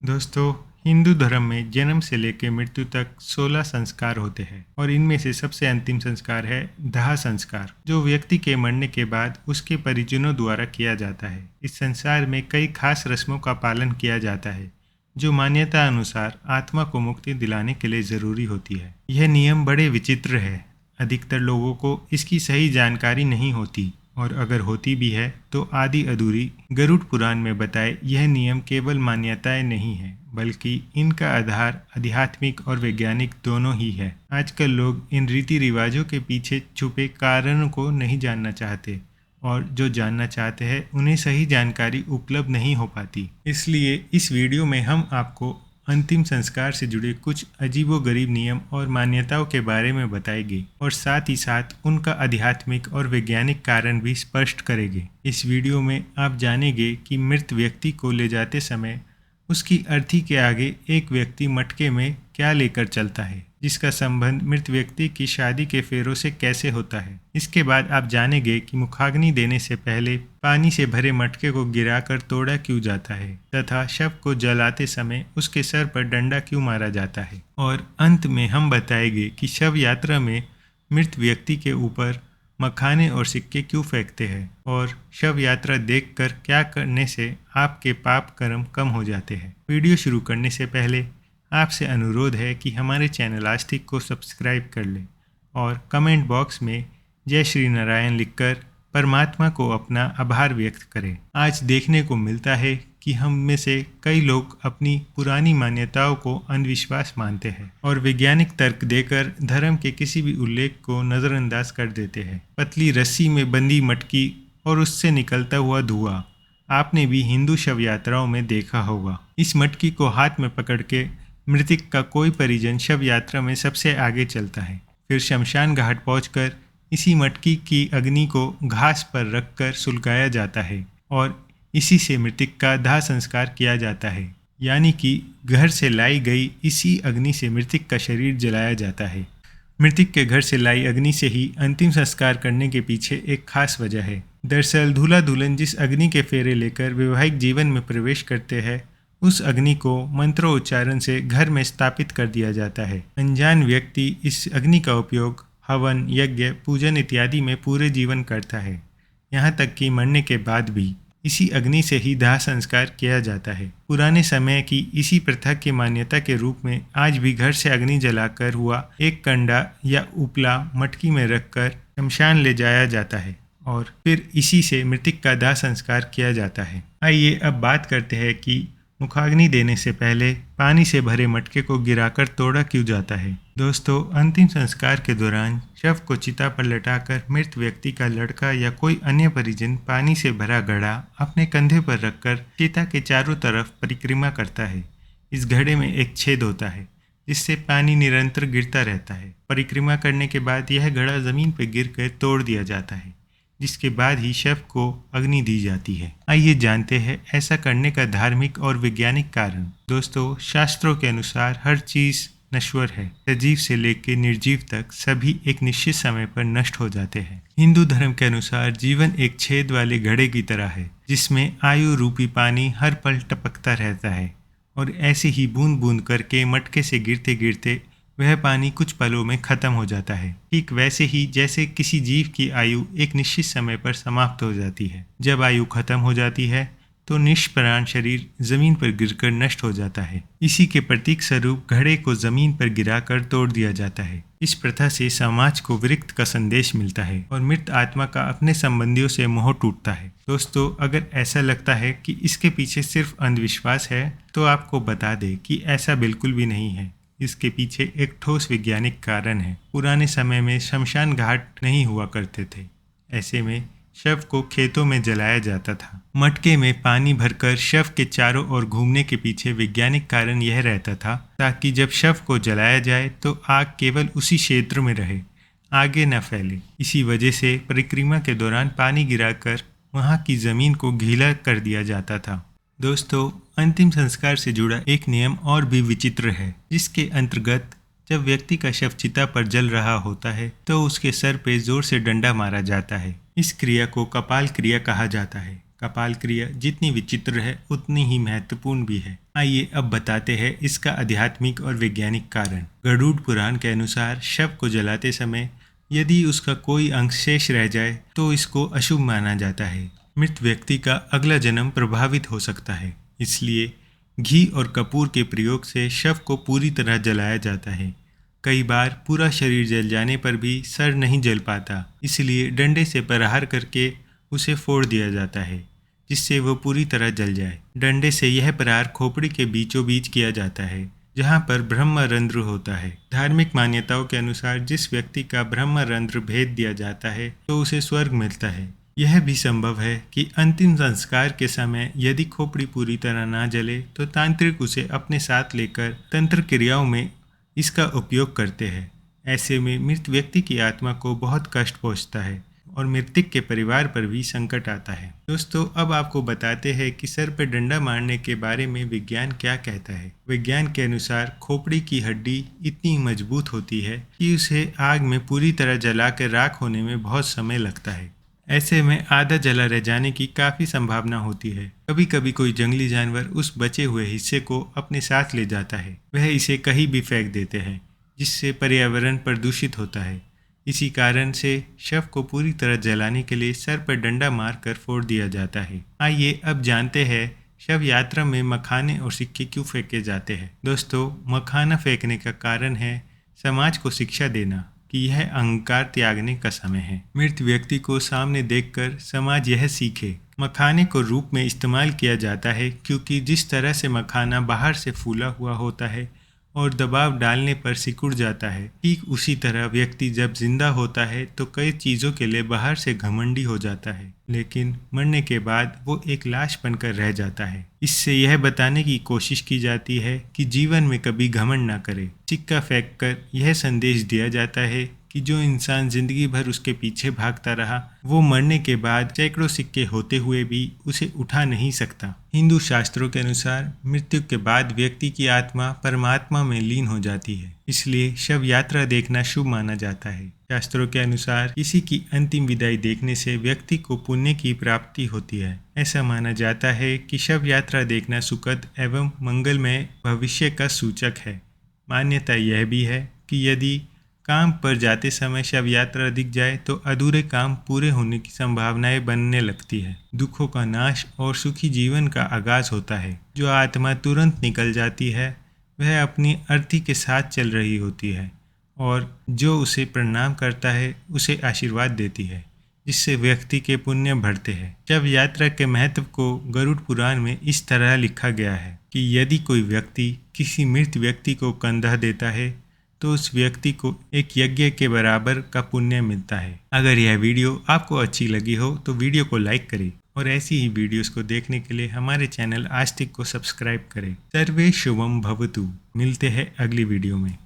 दोस्तों, हिंदू धर्म में जन्म से लेकर मृत्यु तक 16 संस्कार होते हैं और इनमें से सबसे अंतिम संस्कार है दाह संस्कार, जो व्यक्ति के मरने के बाद उसके परिजनों द्वारा किया जाता है। इस संसार में कई खास रस्मों का पालन किया जाता है जो मान्यता अनुसार आत्मा को मुक्ति दिलाने के लिए जरूरी होती है। यह नियम बड़े विचित्र है। अधिकतर लोगों को इसकी सही जानकारी नहीं होती और अगर होती भी है तो आधी अधूरी। गरुड़ पुराण में बताए यह नियम केवल मान्यताएं नहीं है, बल्कि इनका आधार आध्यात्मिक और वैज्ञानिक दोनों ही है। आजकल लोग इन रीति रिवाजों के पीछे छुपे कारणों को नहीं जानना चाहते और जो जानना चाहते हैं उन्हें सही जानकारी उपलब्ध नहीं हो पाती। इसलिए इस वीडियो में हम आपको अंतिम संस्कार से जुड़े कुछ अजीबोगरीब नियम और मान्यताओं के बारे में बताएंगे और साथ ही साथ उनका आध्यात्मिक और वैज्ञानिक कारण भी स्पष्ट करेंगे। इस वीडियो में आप जानेंगे कि मृत व्यक्ति को ले जाते समय उसकी अर्थी के आगे एक व्यक्ति मटके में क्या लेकर चलता है, जिसका संबंध मृत व्यक्ति की शादी के फेरों से कैसे होता है। इसके बाद आप जानेंगे कि मुखाग्नि देने से पहले पानी से भरे मटके को गिराकर तोड़ा क्यों जाता है तथा शव को जलाते समय उसके सर पर डंडा क्यों मारा जाता है। और अंत में हम बताएंगे कि शव यात्रा में मृत व्यक्ति के ऊपर मखाने और सिक्के क्यों फेंकते हैं और शव यात्रा देखकर क्या करने से आपके पाप कर्म कम हो जाते हैं। वीडियो शुरू करने से पहले आपसे अनुरोध है कि हमारे चैनल आस्तिक को सब्सक्राइब कर लें और कमेंट बॉक्स में जय श्री नारायण लिखकर परमात्मा को अपना आभार व्यक्त करें। आज देखने को मिलता है कि हम में से कई लोग अपनी पुरानी मान्यताओं को अंधविश्वास मानते हैं और वैज्ञानिक तर्क देकर धर्म के किसी भी उल्लेख को नज़रअंदाज कर देते हैं। पतली रस्सी में बंधी मटकी और उससे निकलता हुआ धुआं आपने भी हिंदू शव यात्राओं में देखा होगा। इस मटकी को हाथ में पकड़ के मृतक का कोई परिजन शव यात्रा में सबसे आगे चलता है। फिर शमशान घाट पहुंचकर इसी मटकी की अग्नि को घास पर रखकर सुलगाया जाता है और इसी से मृतक का दाह संस्कार किया जाता है, यानी कि घर से लाई गई इसी अग्नि से मृतक का शरीर जलाया जाता है। मृतक के घर से लाई अग्नि से ही अंतिम संस्कार करने के पीछे एक खास वजह है। दरअसल दूल्हा दुल्हन जिस अग्नि के फेरे लेकर वैवाहिक जीवन में प्रवेश करते हैं, उस अग्नि को मंत्रोच्चारण से घर में स्थापित कर दिया जाता है। अनजान व्यक्ति इस अग्नि का उपयोग हवन, यज्ञ, पूजन इत्यादि में पूरे जीवन करता है। यहाँ तक कि मरने के बाद भी इसी अग्नि से ही दाह संस्कार किया जाता है। पुराने समय की इसी प्रथा की मान्यता के रूप में आज भी घर से अग्नि जलाकर हुआ एक कंडा या उपला मटकी में रखकर शमशान ले जाया जाता है और फिर इसी से मृतक का दाह संस्कार किया जाता है। आइए अब बात करते हैं कि मुखाग्नि देने से पहले पानी से भरे मटके को गिराकर तोड़ा क्यों जाता है। दोस्तों, अंतिम संस्कार के दौरान शव को चिता पर लटाकर मृत व्यक्ति का लड़का या कोई अन्य परिजन पानी से भरा घड़ा अपने कंधे पर रखकर चिता के चारों तरफ परिक्रमा करता है। इस घड़े में एक छेद होता है जिससे पानी निरंतर गिरता रहता है। परिक्रमा करने के बाद यह घड़ा जमीन पर गिरकर तोड़ दिया जाता है, जिसके बाद ही शव को अग्नि दी जाती है। आइए जानते हैं ऐसा करने का धार्मिक और वैज्ञानिक कारण। दोस्तों, शास्त्रों के अनुसार हर चीज नश्वर है। सजीव से लेकर निर्जीव तक सभी एक निश्चित समय पर नष्ट हो जाते हैं। हिंदू धर्म के अनुसार जीवन एक छेद वाले घड़े की तरह है जिसमें आयु रूपी पानी हर पल टपकता रहता है और ऐसे ही बूंद बूंद करके मटके से गिरते गिरते वह पानी कुछ पलों में खत्म हो जाता है। ठीक वैसे ही जैसे किसी जीव की आयु एक निश्चित समय पर समाप्त हो जाती है। जब आयु खत्म हो जाती है तो निष्प्राण शरीर जमीन पर गिरकर नष्ट हो जाता है। इसी के प्रतीक स्वरूप घड़े को जमीन पर गिराकर तोड़ दिया जाता है। इस प्रथा से समाज को विरक्त का संदेश मिलता है और मृत आत्मा का अपने संबंधियों से मोह टूटता है। दोस्तों, अगर ऐसा लगता है कि इसके पीछे सिर्फ अंधविश्वास है तो आपको बता दें कि ऐसा बिल्कुल भी नहीं है। इसके पीछे एक ठोस वैज्ञानिक कारण है। पुराने समय में शमशान घाट नहीं हुआ करते थे। ऐसे में शव को खेतों में जलाया जाता था। मटके में पानी भरकर शव के चारों ओर घूमने के पीछे वैज्ञानिक कारण यह रहता था ताकि जब शव को जलाया जाए तो आग केवल उसी क्षेत्र में रहे, आगे न फैले। इसी वजह से परिक्रमा के दौरान पानी गिराकर वहाँ की जमीन को गीला कर दिया जाता था। दोस्तों, अंतिम संस्कार से जुड़ा एक नियम और भी विचित्र है, जिसके अंतर्गत जब व्यक्ति का शव चिता पर जल रहा होता है तो उसके सर पे जोर से डंडा मारा जाता है। इस क्रिया को कपाल क्रिया कहा जाता है। कपाल क्रिया जितनी विचित्र है उतनी ही महत्वपूर्ण भी है। आइए अब बताते हैं इसका आध्यात्मिक और वैज्ञानिक कारण। गरुड़ पुराण के अनुसार शव को जलाते समय यदि उसका कोई अंग शेष रह जाए तो इसको अशुभ माना जाता है। मृत व्यक्ति का अगला जन्म प्रभावित हो सकता है, इसलिए घी और कपूर के प्रयोग से शव को पूरी तरह जलाया जाता है। कई बार पूरा शरीर जल जाने पर भी सर नहीं जल पाता, इसलिए डंडे से प्रहार करके उसे फोड़ दिया जाता है जिससे वो पूरी तरह जल जाए। डंडे से यह प्रहार खोपड़ी के बीचों बीच किया जाता है जहाँ पर ब्रह्मरंध्र होता है। धार्मिक मान्यताओं के अनुसार जिस व्यक्ति का ब्रह्मरंध्र भेद दिया जाता है तो उसे स्वर्ग मिलता है। यह भी संभव है कि अंतिम संस्कार के समय यदि खोपड़ी पूरी तरह ना जले तो तांत्रिक उसे अपने साथ लेकर तंत्र क्रियाओं में इसका उपयोग करते हैं। ऐसे में मृत व्यक्ति की आत्मा को बहुत कष्ट पहुंचता है और मृतक के परिवार पर भी संकट आता है। दोस्तों, अब आपको बताते हैं कि सर पर डंडा मारने के बारे में विज्ञान क्या कहता है। विज्ञान के अनुसार खोपड़ी की हड्डी इतनी मजबूत होती है कि उसे आग में पूरी तरह जलाकर राख होने में बहुत समय लगता है। ऐसे में आधा जला रह जाने की काफ़ी संभावना होती है। कभी कभी कोई जंगली जानवर उस बचे हुए हिस्से को अपने साथ ले जाता है। वह इसे कहीं भी फेंक देते हैं जिससे पर्यावरण प्रदूषित होता है। इसी कारण से शव को पूरी तरह जलाने के लिए सर पर डंडा मारकर फोड़ दिया जाता है। आइए अब जानते हैं शव यात्रा में मखाने और सिक्के क्यों फेंके जाते हैं। दोस्तों, मखाना फेंकने का कारण है समाज को शिक्षा देना कि यह अहंकार त्यागने का समय है। मृत व्यक्ति को सामने देखकर समाज यह सीखे। मखाने को रूप में इस्तेमाल किया जाता है क्योंकि जिस तरह से मखाना बाहर से फूला हुआ होता है और दबाव डालने पर सिकुड़ जाता है, ठीक उसी तरह व्यक्ति जब जिंदा होता है तो कई चीज़ों के लिए बाहर से घमंडी हो जाता है, लेकिन मरने के बाद वो एक लाश बनकर रह जाता है। इससे यह बताने की कोशिश की जाती है कि जीवन में कभी घमंड ना करे। सिक्का फेंककर यह संदेश दिया जाता है कि जो इंसान जिंदगी भर उसके पीछे भागता रहा वो मरने के बाद सैकड़ों सिक्के होते हुए भी उसे उठा नहीं सकता। हिंदू शास्त्रों के अनुसार मृत्यु के बाद व्यक्ति की आत्मा परमात्मा में लीन हो जाती है, इसलिए शव यात्रा देखना शुभ माना जाता है। शास्त्रों के अनुसार किसी की अंतिम विदाई देखने से व्यक्ति को पुण्य की प्राप्ति होती है। ऐसा माना जाता है कि शव यात्रा देखना सुखद एवं मंगलमय भविष्य का सूचक है। मान्यता यह भी है कि यदि काम पर जाते समय शव यात्रा दिख जाए तो अधूरे काम पूरे होने की संभावनाएं बनने लगती है। दुखों का नाश और सुखी जीवन का आगाज होता है। जो आत्मा तुरंत निकल जाती है वह अपनी अर्थी के साथ चल रही होती है और जो उसे प्रणाम करता है उसे आशीर्वाद देती है, जिससे व्यक्ति के पुण्य बढ़ते हैं। शव यात्रा के महत्व को गरुड़ पुराण में इस तरह लिखा गया है कि यदि कोई व्यक्ति किसी मृत व्यक्ति को कंधा देता है तो उस व्यक्ति को एक यज्ञ के बराबर का पुण्य मिलता है। अगर यह वीडियो आपको अच्छी लगी हो तो वीडियो को लाइक करें और ऐसी ही वीडियोस को देखने के लिए हमारे चैनल आस्तिक को सब्सक्राइब करें। सर्वे शुभम भवतु। मिलते हैं अगली वीडियो में।